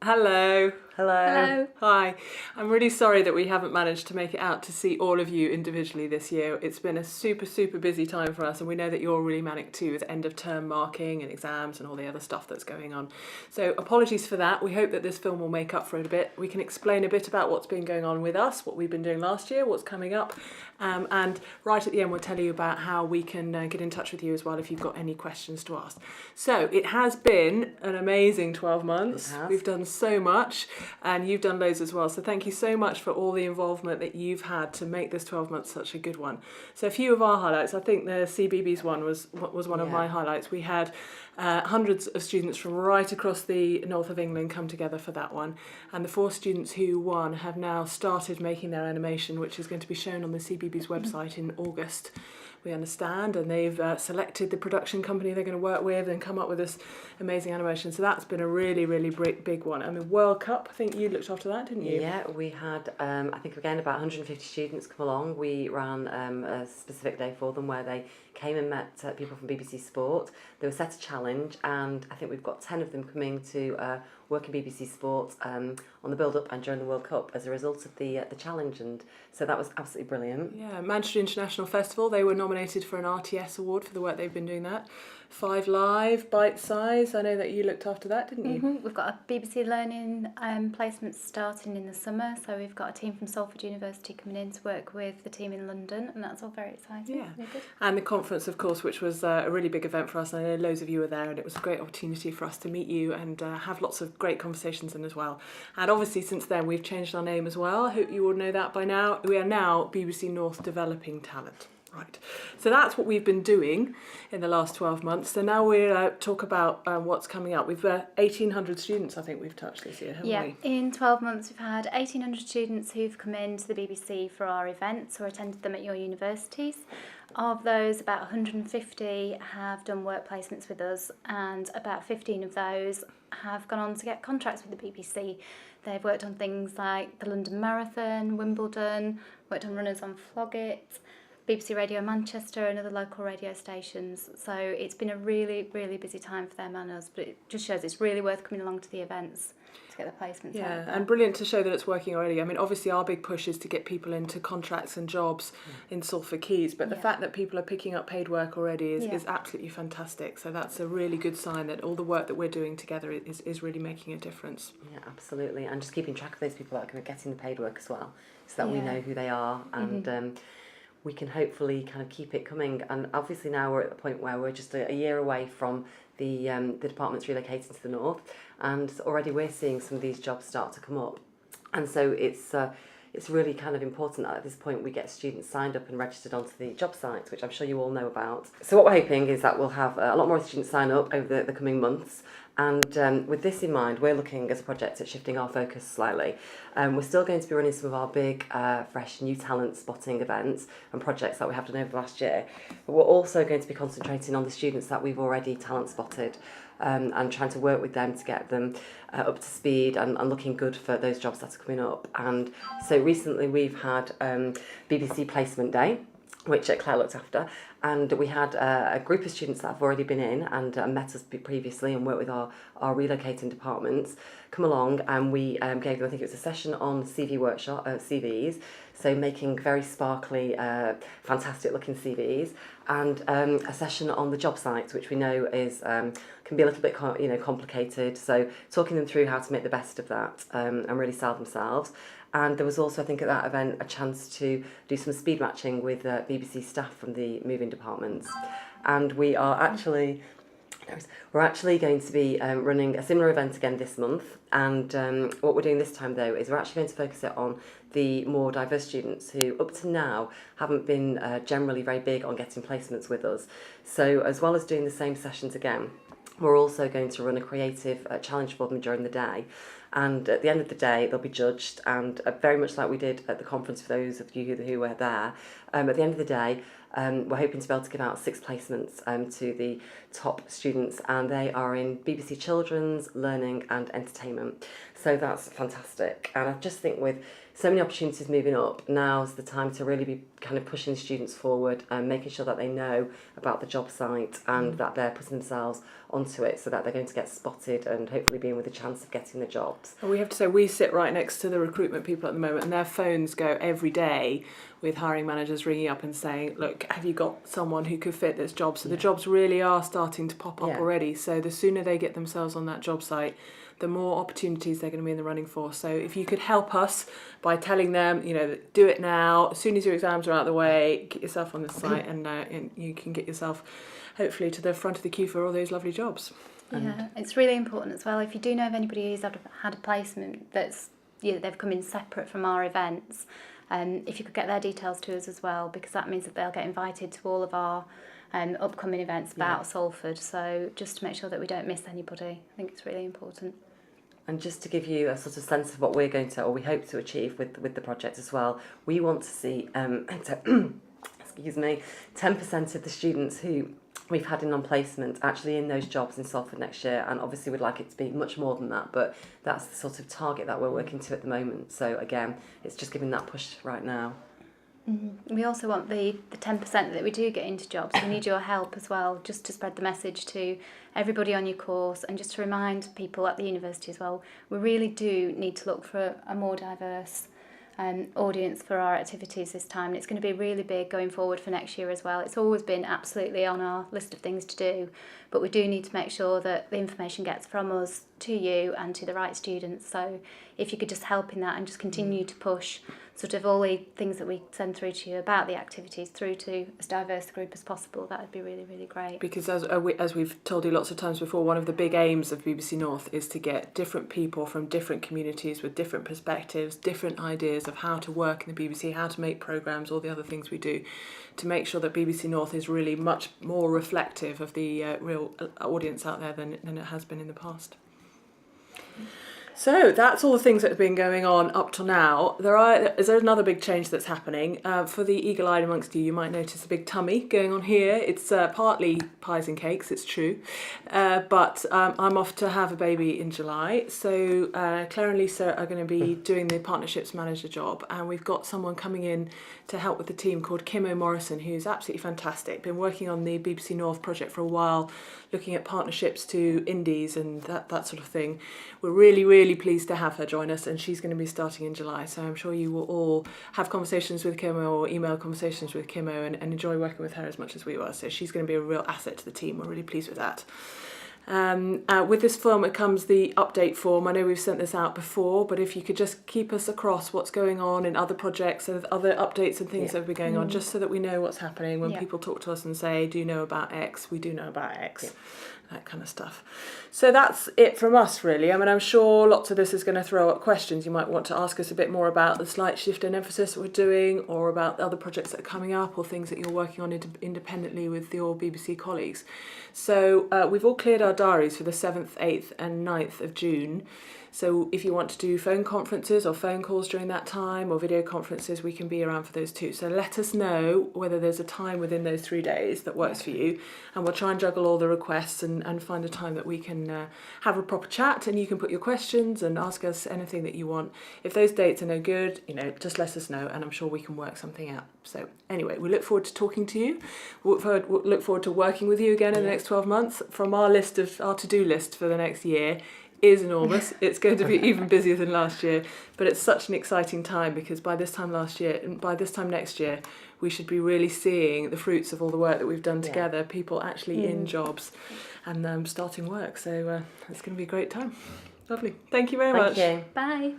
Hello. Hello. Hi. I'm really sorry that we haven't managed to make it out to see all of you individually this year. It's been a super busy time for us, and we know that you're really manic too with end of term marking and exams and all the other stuff that's going on. So apologies for that. We hope that this film will make up for it a bit. We can explain a bit about what's been going on with us, what we've been doing last year, what's coming up, and right at the end we'll tell you about how we can get in touch with you as well if you've got any questions to ask. So it has been an amazing 12 months. We've done so much, and you've done loads as well. So thank you so much for all the involvement that you've had to make this 12 months such a good one. So a few of our highlights, I think the CBeebies one was one of my highlights. We had hundreds of students from right across the north of England come together for that one. And the 4 students who won have now started making their animation, which is going to be shown on the CBeebies website in August. We understand, and they've selected the production company they're going to work with and come up with this amazing animation. So that's been a really big one. I mean, World Cup, I think you looked after that, didn't you? Yeah, we had, I think again, about 150 students come along. We ran a specific day for them where they came and met people from BBC Sport. They were set a challenge, and I think we've got 10 of them coming to work in BBC Sport on the build-up and during the World Cup as a result of the challenge, and so that was absolutely brilliant. Yeah, Manchester International Festival, they were nominated for an RTS award for the work they've been doing that. 5 Live, Bite Size, I know that you looked after that, didn't you? We've got a BBC Learning placement starting in the summer, so we've got a team from Salford University coming in to work with the team in London, and that's all very exciting. Yeah, really good. And the conference, of course, which was a really big event for us. I know loads of you were there, and it was a great opportunity for us to meet you and have lots of great conversations in as well. And obviously since then we've changed our name as well. I hope you all know that by now. We are now BBC North Developing Talent. Right, so that's what we've been doing in the last 12 months. So now we'll talk about what's coming up. We've 1,800 students, I think we've touched this year, haven't we? In 12 months we've had 1,800 students who've come into the BBC for our events or attended them at your universities. Of those, about 150 have done work placements with us, and about 15 of those have gone on to get contracts with the BBC. They've worked on things like the London Marathon, Wimbledon, worked on runners on Flogget, BBC Radio Manchester and other local radio stations. So it's been a really busy time for them and us, but it just shows it's really worth coming along to the events to get the placements out. Yeah, and brilliant to show that it's working already. I mean, obviously our big push is to get people into contracts and jobs in Salford Quays, but the fact that people are picking up paid work already is absolutely fantastic. So that's a really good sign that all the work that we're doing together is really making a difference. Yeah, absolutely, and just keeping track of those people that are getting the paid work as well, so that we know who they are, and we can hopefully kind of keep it coming. And obviously now we're at the point where we're just a year away from the departments relocating to the north, and already we're seeing some of these jobs start to come up. And so it's really kind of important that at this point we get students signed up and registered onto the job sites, which I'm sure you all know about. So what we're hoping is that we'll have a lot more students sign up over the coming months. And with this in mind, we're looking as a project at shifting our focus slightly. We're still going to be running some of our big, fresh new talent spotting events and projects that we have done over the last year. But we're also going to be concentrating on the students that we've already talent spotted, and trying to work with them to get them up to speed and looking good for those jobs that are coming up. And so recently we've had BBC Placement Day, which Claire looked after, and we had a group of students that have already been in and met us previously and worked with our relocating departments come along, and we gave them, I think it was a session on CVs, so making very sparkly, fantastic looking CVs, and a session on the job sites, which we know is can be a little bit complicated, so talking them through how to make the best of that and really sell themselves. And there was also, I think, at that event, a chance to do some speed matching with BBC staff from the moving departments. And we're actually going to be running a similar event again this month. And what we're doing this time, though, is we're actually going to focus it on the more diverse students who, up to now, haven't been generally very big on getting placements with us. So as well as doing the same sessions again, we're also going to run a creative challenge for them during the day. And at the end of the day, they'll be judged, and very much like we did at the conference for those of you who were there, at the end of the day, we're hoping to be able to give out 6 placements to the top students, and they are in BBC Children's, Learning and Entertainment. So that's fantastic. And I just think with so many opportunities moving up. Now's the time to really be kind of pushing the students forward and making sure that they know about the job site and that they're putting themselves onto it so that they're going to get spotted and hopefully being with a chance of getting the jobs. And we have to say, we sit right next to the recruitment people at the moment, and their phones go every day with hiring managers ringing up and saying, look, have you got someone who could fit this job? So the jobs really are starting to pop up already. So the sooner they get themselves on that job site, the more opportunities they're going to be in the running for. So if you could help us by telling them, do it now, as soon as your exams are out of the way, get yourself on the site and you can get yourself hopefully to the front of the queue for all those lovely jobs. Yeah, it's really important as well. If you do know of anybody who's had a placement that's they've come in separate from our events, if you could get their details to us as well, because that means that they'll get invited to all of our upcoming events about Salford. So just to make sure that we don't miss anybody, I think it's really important. And just to give you a sort of sense of what we're going to, or we hope to achieve with the project as well, we want to see, excuse me, 10% of the students who we've had in non-placement actually in those jobs in Salford next year, and obviously we'd like it to be much more than that, but that's the sort of target that we're working to at the moment. So again, it's just giving that push right now. We also want the 10% that we do get into jobs. We need your help as well, just to spread the message to everybody on your course, and just to remind people at the university as well, we really do need to look for a more diverse audience for our activities this time. And it's going to be really big going forward for next year as well. It's always been absolutely on our list of things to do, but we do need to make sure that the information gets from us to you and to the right students. So if you could just help in that and just continue to push sort of all the things that we send through to you about the activities through to as diverse a group as possible, that would be really, really great. Because as we've told you lots of times before, one of the big aims of BBC North is to get different people from different communities with different perspectives, different ideas of how to work in the BBC, how to make programmes, all the other things we do, to make sure that BBC North is really much more reflective of the real audience out there than it has been in the past. So that's all the things that have been going on up till now. There's another big change that's happening. For the eagle-eyed amongst you, you might notice a big tummy going on here. It's partly pies and cakes, it's true. But I'm off to have a baby in July. So Claire and Lisa are going to be doing the partnerships manager job. And we've got someone coming in to help with the team called Kim O'Morrison, who's absolutely fantastic. Been working on the BBC North project for a while, looking at partnerships to indies and that sort of thing. We're really, really pleased to have her join us, and she's going to be starting in July. So I'm sure you will all have conversations with Kimo or email conversations with Kimo and enjoy working with her as much as we were. So she's going to be a real asset to the team. We're really pleased with that. With this form, it comes the update form. I know we've sent this out before, but if you could just keep us across what's going on in other projects and other updates and things that have been going on, just so that we know what's happening when people talk to us and say, do you know about X? We do know about X. That kind of stuff. So that's it from us, really. I mean, I'm sure lots of this is going to throw up questions. You might want to ask us a bit more about the slight shift in emphasis that we're doing, or about the other projects that are coming up, or things that you're working on independently with your BBC colleagues. So we've all cleared our diaries for the 7th, 8th and 9th of June. So if you want to do phone conferences or phone calls during that time, or video conferences, we can be around for those too. So let us know whether there's a time within those 3 days that works for you, and we'll try and juggle all the requests and find a time that we can have a proper chat, and you can put your questions and ask us anything that you want. If those dates are no good, just let us know, and I'm sure we can work something out. So anyway, we look forward to talking to you. We'll look forward to working with you again in the next 12 months. From our to-do list for the next year is enormous. It's going to be even busier than last year, but it's such an exciting time, because by this time next year, we should be really seeing the fruits of all the work that we've done together, people actually in jobs and starting work. So it's going to be a great time. Lovely. Thank you very much. Thank you. Bye.